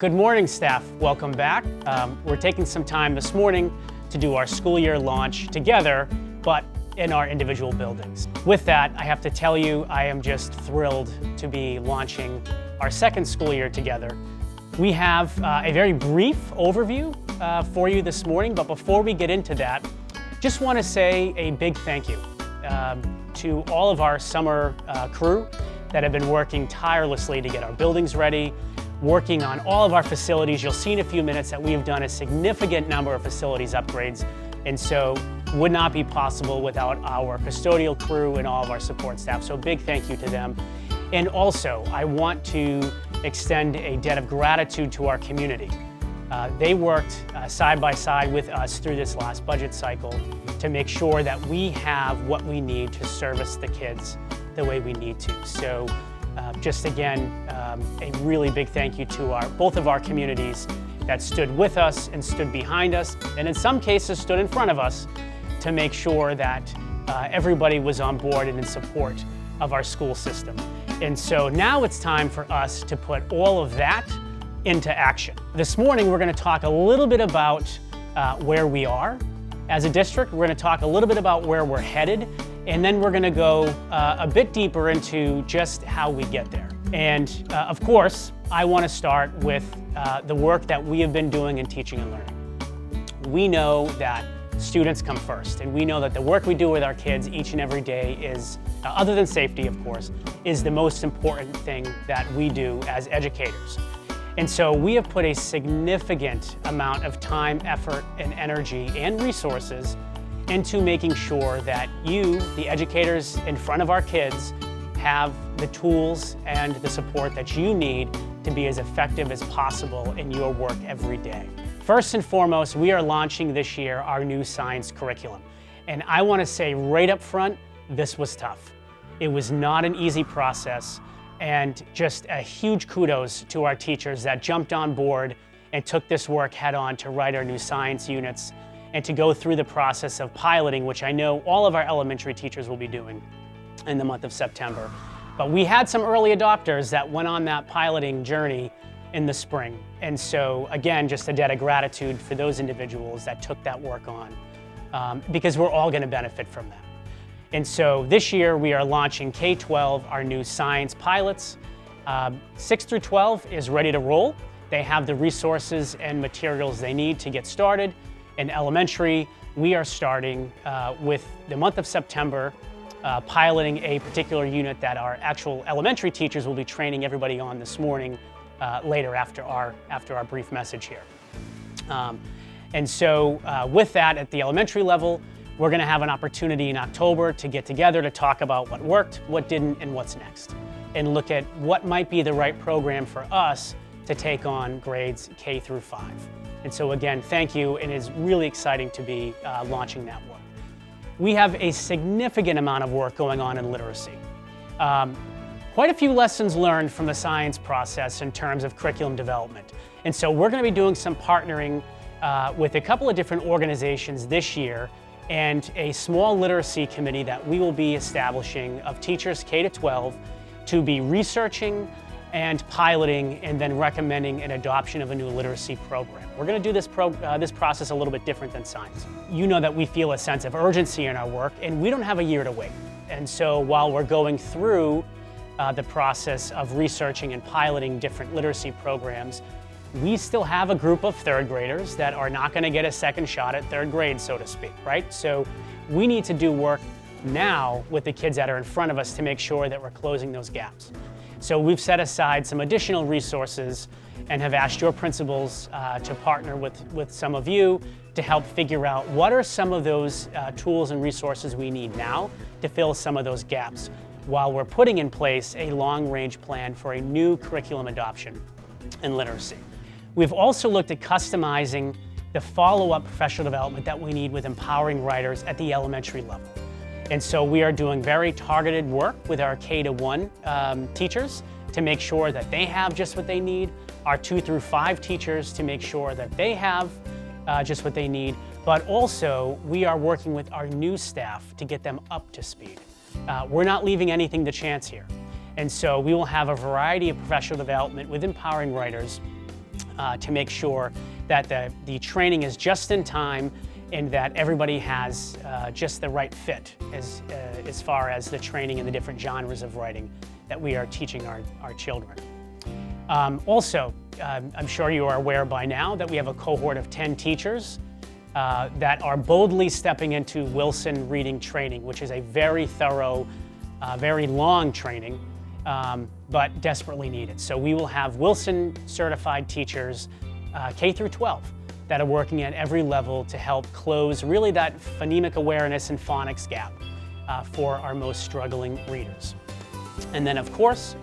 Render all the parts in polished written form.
Good morning, staff. Welcome back. We're taking some time this morning to do our school year launch together, but in our individual buildings. With that, I have to tell you, I am just thrilled to be launching our second school year together. We have a very brief overview for you this morning, but before we get into that, just want to say a big thank you to all of our summer crew that have been working tirelessly to get our buildings ready, working on all of our facilities. You'll see in a few minutes that we have done a significant number of facilities upgrades, and so would not be possible without our custodial crew and all of our support staff. So big thank you to them. And also, I want to extend a debt of gratitude to our community. They worked side by side with us through this last budget cycle to make sure that we have what we need to service the kids the way we need to. So just again, a really big thank you to both of our communities that stood with us and stood behind us, and in some cases stood in front of us to make sure that everybody was on board and in support of our school system. And so now it's time for us to put all of that into action. This morning we're going to talk a little bit about where we are as a district. We're going to talk a little bit about where we're headed, and then we're going to go a bit deeper into just how we get there. And of course, I want to start with the work that we have been doing in teaching and learning. We know that students come first, and we know that the work we do with our kids each and every day is, other than safety of course, is the most important thing that we do as educators. And so we have put a significant amount of time, effort, and energy and resources into making sure that you, the educators in front of our kids, have the tools and the support that you need to be as effective as possible in your work every day. First and foremost, we are launching this year our new science curriculum. And I want to say right up front, this was tough. It was not an easy process, and just a huge kudos to our teachers that jumped on board and took this work head on to write our new science units and to go through the process of piloting, which I know all of our elementary teachers will be doing in the month of September. But we had some early adopters that went on that piloting journey in the spring. And so again, just a debt of gratitude for those individuals that took that work on, because we're all going to benefit from that. And so this year we are launching K-12, our new science pilots. 6 through 12 is ready to roll. They have the resources and materials they need to get started. In elementary, we are starting with the month of September, piloting a particular unit that our actual elementary teachers will be training everybody on this morning, later after our brief message here. And so with that, at the elementary level, we're going to have an opportunity in October to get together to talk about what worked, what didn't, and what's next, and look at what might be the right program for us to take on grades K through 5. And so again, thank you, and it's really exciting to be launching that work. We have a significant amount of work going on in literacy. Quite a few lessons learned from the science process in terms of curriculum development. And so we're going to be doing some partnering with a couple of different organizations this year, and a small literacy committee that we will be establishing of teachers K-12 to be researching and piloting and then recommending an adoption of a new literacy program. We're going to do this process a little bit different than science. You know that we feel a sense of urgency in our work, and we don't have a year to wait. And so while we're going through the process of researching and piloting different literacy programs, we still have a group of third graders that are not going to get a second shot at third grade, so to speak, right? So we need to do work now with the kids that are in front of us to make sure that we're closing those gaps. So we've set aside some additional resources and have asked your principals to partner with some of you to help figure out what are some of those tools and resources we need now to fill some of those gaps, while we're putting in place a long-range plan for a new curriculum adoption in literacy. We've also looked at customizing the follow-up professional development that we need with empowering writers at the elementary level. And so we are doing very targeted work with our K-1 teachers to make sure that they have just what they need, our 2 through 5 teachers to make sure that they have just what they need, but also we are working with our new staff to get them up to speed. We're not leaving anything to chance here. And so we will have a variety of professional development with empowering writers to make sure that the training is just in time and that everybody has just the right fit as far as the training and the different genres of writing that we are teaching our children. Also, I'm sure you are aware by now that we have a cohort of 10 teachers that are boldly stepping into Wilson reading training, which is a very thorough, very long training, but desperately needed. So we will have Wilson certified teachers, K through 12, that are working at every level to help close really that phonemic awareness and phonics gap for our most struggling readers. And then of course,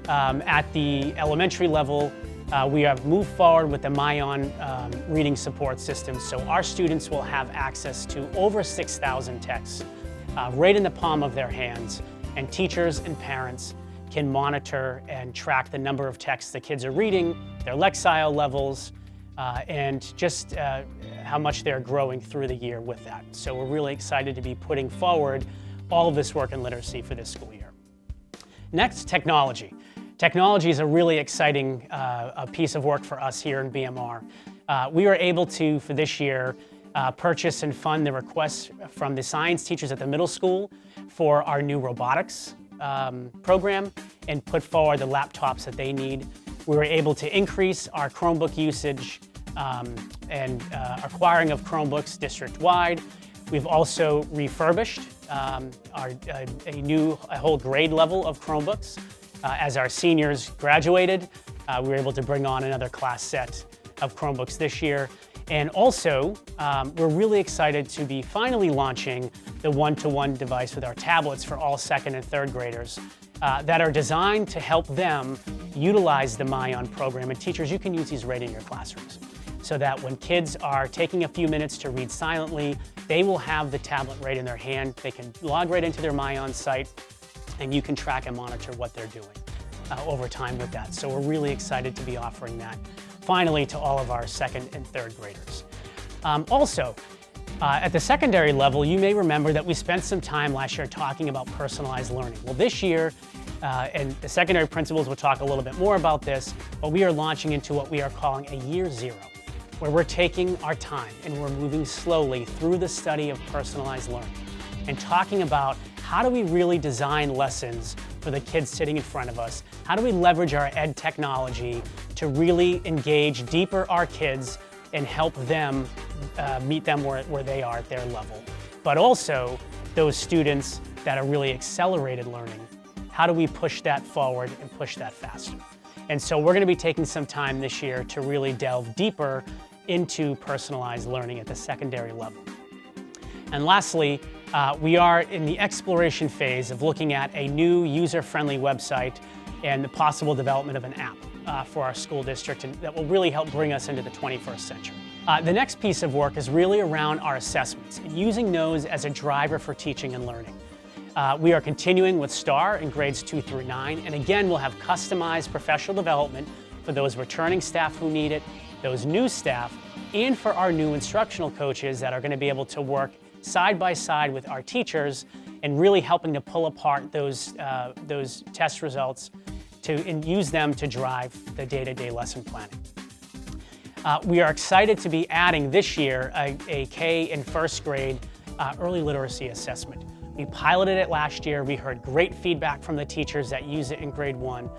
at the elementary level, we have moved forward with the MyOn reading support system, so our students will have access to over 6,000 texts right in the palm of their hands, and teachers and parents can monitor and track the number of texts the kids are reading, their lexile levels, and just how much they're growing through the year with that. So we're really excited to be putting forward all of this work in literacy for this school year. Next, technology. Technology is a really exciting piece of work for us here in BMR. We were able to, for this year, purchase and fund the requests from the science teachers at the middle school for our new robotics program and put forward the laptops that they need. We were able to increase our Chromebook usage and acquiring of Chromebooks district-wide. We've also refurbished a whole grade level of Chromebooks. As our seniors graduated, we were able to bring on another class set of Chromebooks this year. And also, we're really excited to be finally launching the one-to-one device with our tablets for all second and third graders that are designed to help them utilize the MyOn program. And teachers, you can use these right in your classrooms, so that when kids are taking a few minutes to read silently, they will have the tablet right in their hand. They can log right into their MyOn site, and you can track and monitor what they're doing over time with that. So we're really excited to be offering that finally to all of our second and third graders. Also, at the secondary level, you may remember that we spent some time last year talking about personalized learning. Well, this year, and the secondary principals will talk a little bit more about this, but we are launching into what we are calling a year zero, where we're taking our time and we're moving slowly through the study of personalized learning and talking about how do we really design lessons for the kids sitting in front of us? How do we leverage our ed technology to really engage deeper our kids and help them meet them where they are at their level? But also those students that are really accelerated learning, how do we push that forward and push that faster? And so we're going to be taking some time this year to really delve deeper into personalized learning at the secondary level. And lastly, we are in the exploration phase of looking at a new user-friendly website and the possible development of an app for our school district, and that will really help bring us into the 21st century. The next piece of work is really around our assessments and using those as a driver for teaching and learning. We are continuing with STAR in grades 2 through 9, and again, we'll have customized professional development for those returning staff who need it, those new staff, and for our new instructional coaches that are going to be able to work side by side with our teachers and really helping to pull apart those test results and use them to drive the day-to-day lesson planning. We are excited to be adding this year a K in first grade early literacy assessment. We piloted it last year. We heard great feedback from the teachers that use it in grade 1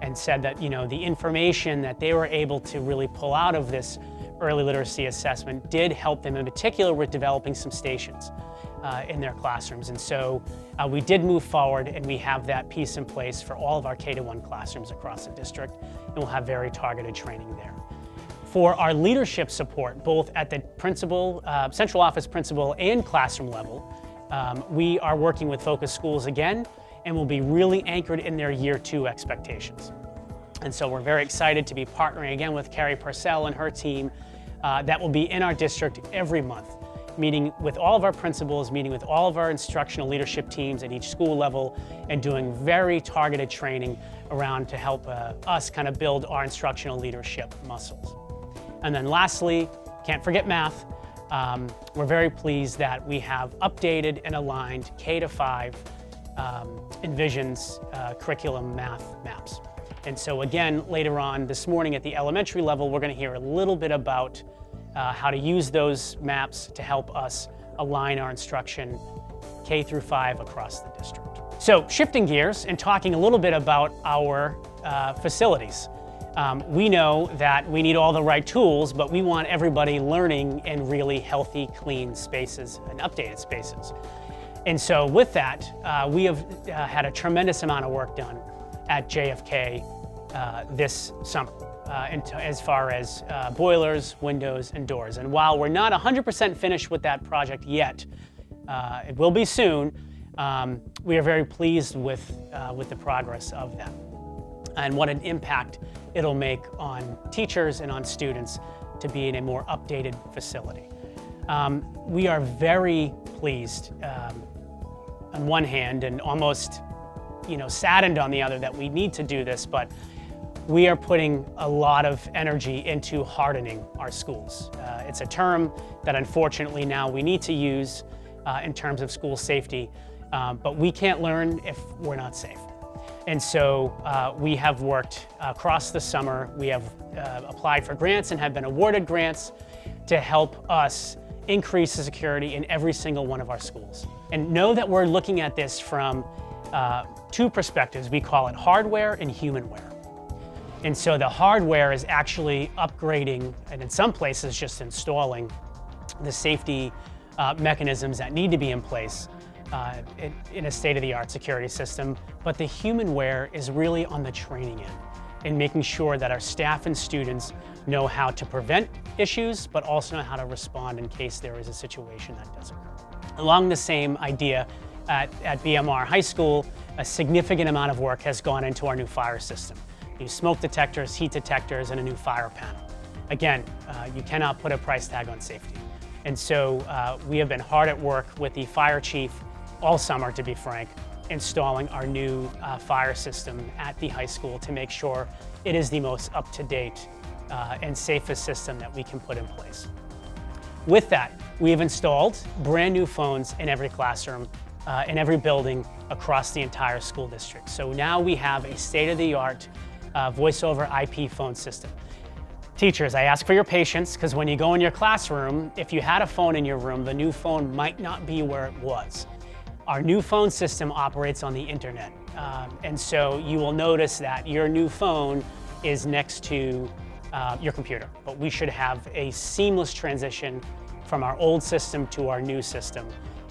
and said that, the information that they were able to really pull out of this early literacy assessment did help them, in particular with developing some stations in their classrooms. And so we did move forward, and we have that piece in place for all of our K-1 classrooms across the district, and we'll have very targeted training there. For our leadership support, both at the principal, central office principal and classroom level, we are working with Focus Schools again, and will be really anchored in their year 2 expectations. And so we're very excited to be partnering again with Carrie Purcell and her team that will be in our district every month, meeting with all of our principals, meeting with all of our instructional leadership teams at each school level, and doing very targeted training around to help us kind of build our instructional leadership muscles. And then lastly, can't forget math. We're very pleased that we have updated and aligned K-5 Envision's curriculum math maps. And so again, later on this morning at the elementary level, we're going to hear a little bit about how to use those maps to help us align our instruction K through 5 across the district. So shifting gears and talking a little bit about our facilities. We know that we need all the right tools, but we want everybody learning in really healthy, clean spaces and updated spaces. And so with that, we have had a tremendous amount of work done at JFK this summer as far as boilers, windows, and doors. And while we're not 100% finished with that project yet, it will be soon, we are very pleased with the progress of that and what an impact it'll make on teachers and on students to be in a more updated facility. We are very pleased on one hand and almost saddened on the other that we need to do this, but we are putting a lot of energy into hardening our schools. It's a term that unfortunately now we need to use in terms of school safety, but we can't learn if we're not safe. And so we have worked across the summer. We have applied for grants and have been awarded grants to help us increase the security in every single one of our schools. And know that we're looking at this from two perspectives. We call it hardware and humanware. And so the hardware is actually upgrading, and in some places just installing, the safety mechanisms that need to be in place in a state-of-the-art security system. But the humanware is really on the training end and making sure that our staff and students know how to prevent issues, but also know how to respond in case there is a situation that does occur. Along the same idea, at BMR High School, a significant amount of work has gone into our new fire system. New smoke detectors, heat detectors, and a new fire panel. Again, you cannot put a price tag on safety. And so we have been hard at work with the fire chief all summer, to be frank, installing our new fire system at the high school to make sure it is the most up-to-date and safest system that we can put in place. With that, we have installed brand new phones in every classroom, in every building across the entire school district. So now we have a state-of-the-art voice over IP phone system. Teachers, I ask for your patience, because when you go in your classroom, if you had a phone in your room, the new phone might not be where it was. Our new phone system operates on the internet. And so you will notice that your new phone is next to your computer. But we should have a seamless transition from our old system to our new system.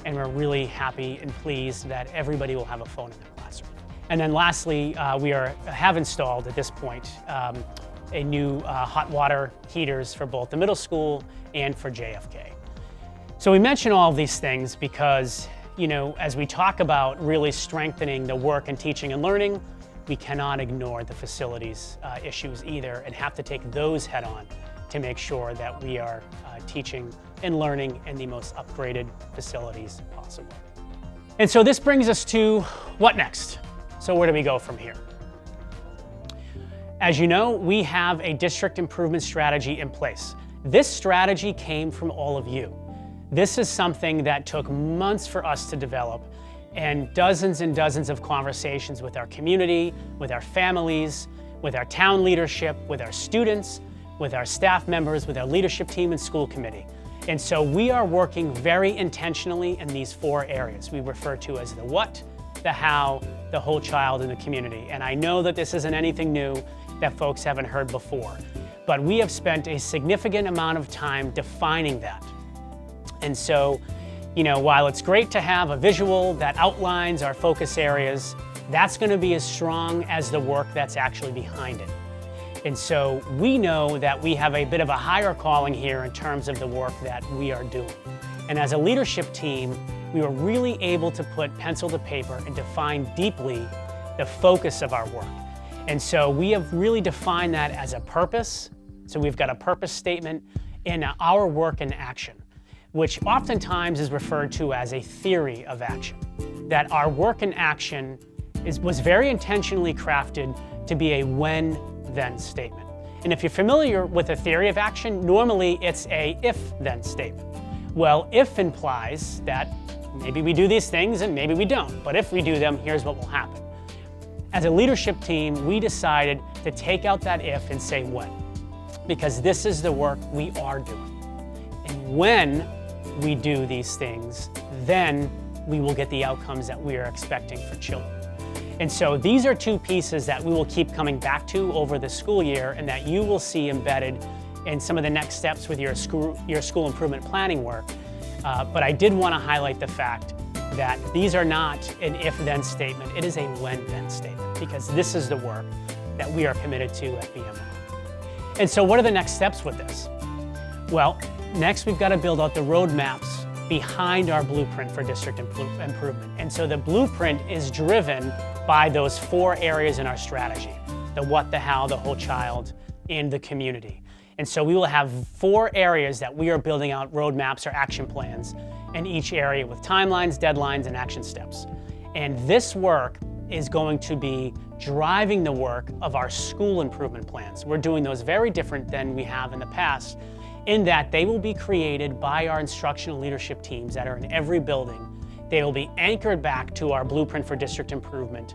And we're really happy and pleased that everybody will have a phone in their classroom. And then lastly, we have installed at this point a new hot water heaters for both the middle school and for JFK. So we mention all of these things because, as we talk about really strengthening the work in teaching and learning, we cannot ignore the facilities issues either and have to take those head on to make sure that we are teaching and learning in the most upgraded facilities possible. And so this brings us to what next? So where do we go from here? As you know, we have a district improvement strategy in place. This strategy came from all of you. This is something that took months for us to develop and dozens of conversations with our community, with our families, with our town leadership, with our students, with our staff members, with our leadership team and school committee. And so we are working very intentionally in these 4 areas we refer to as the what, the how, the whole child, and the community. And I know that this isn't anything new that folks haven't heard before, but we have spent a significant amount of time defining that. And so, while it's great to have a visual that outlines our focus areas, that's going to be as strong as the work that's actually behind it. And so we know that we have a bit of a higher calling here in terms of the work that we are doing. And as a leadership team, we were really able to put pencil to paper and define deeply the focus of our work. And so we have really defined that as a purpose. So we've got a purpose statement in our work in action, which oftentimes is referred to as a theory of action. That our work in action was very intentionally crafted to be a when-then statement. And if you're familiar with a theory of action, normally it's a if-then statement. Well, if implies that maybe we do these things and maybe we don't, but if we do them, here's what will happen. As a leadership team, we decided to take out that if and say when, because this is the work we are doing. And when we do these things, then we will get the outcomes that we are expecting for children. And so these are two pieces that we will keep coming back to over the school year and that you will see embedded in some of the next steps with your school improvement planning work. But I did want to highlight the fact that these are not an if-then statement, it is a when-then statement, because this is the work that we are committed to at BMO. And so what are the next steps with this? Well, next we've got to build out the roadmaps behind our blueprint for district improvement. And so the blueprint is driven by those 4 areas in our strategy: the what, the how, the whole child, and the community. And so we will have 4 areas that we are building out roadmaps or action plans in each area with timelines, deadlines, and action steps. And this work is going to be driving the work of our school improvement plans. We're doing those very different than we have in the past, in that they will be created by our instructional leadership teams that are in every building. They will be anchored back to our blueprint for district improvement.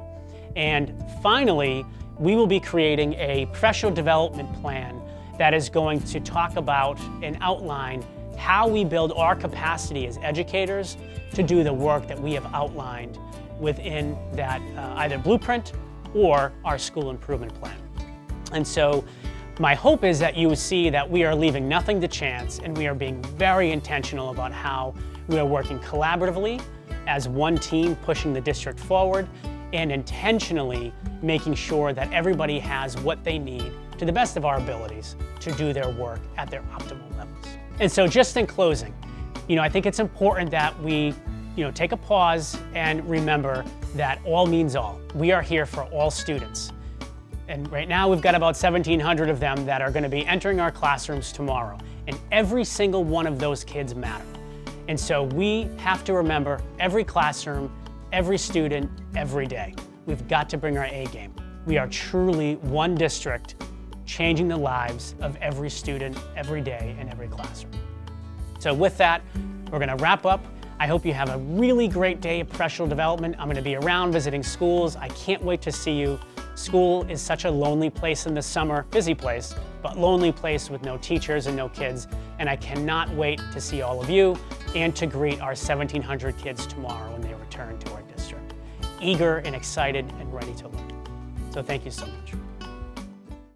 And finally, we will be creating a professional development plan that is going to talk about and outline how we build our capacity as educators to do the work that we have outlined within that either blueprint or our school improvement plan. And so my hope is that you see that we are leaving nothing to chance, and we are being very intentional about how we are working collaboratively as one team pushing the district forward, and intentionally making sure that everybody has what they need to the best of our abilities to do their work at their optimal levels. And so just in closing, I think it's important that we take a pause and remember that all means all. We are here for all students. And right now we've got about 1,700 of them that are going to be entering our classrooms tomorrow. And every single one of those kids matter. And so we have to remember every classroom, every student, every day. We've got to bring our A game. We are truly one district changing the lives of every student, every day, in every classroom. So with that, we're going to wrap up. I hope you have a really great day of professional development. I'm going to be around visiting schools. I can't wait to see you. School is such a lonely place in the summer, busy place, but lonely place with no teachers and no kids. And I cannot wait to see all of you and to greet our 1,700 kids tomorrow when they return to our district. Eager and excited and ready to learn. So thank you so much.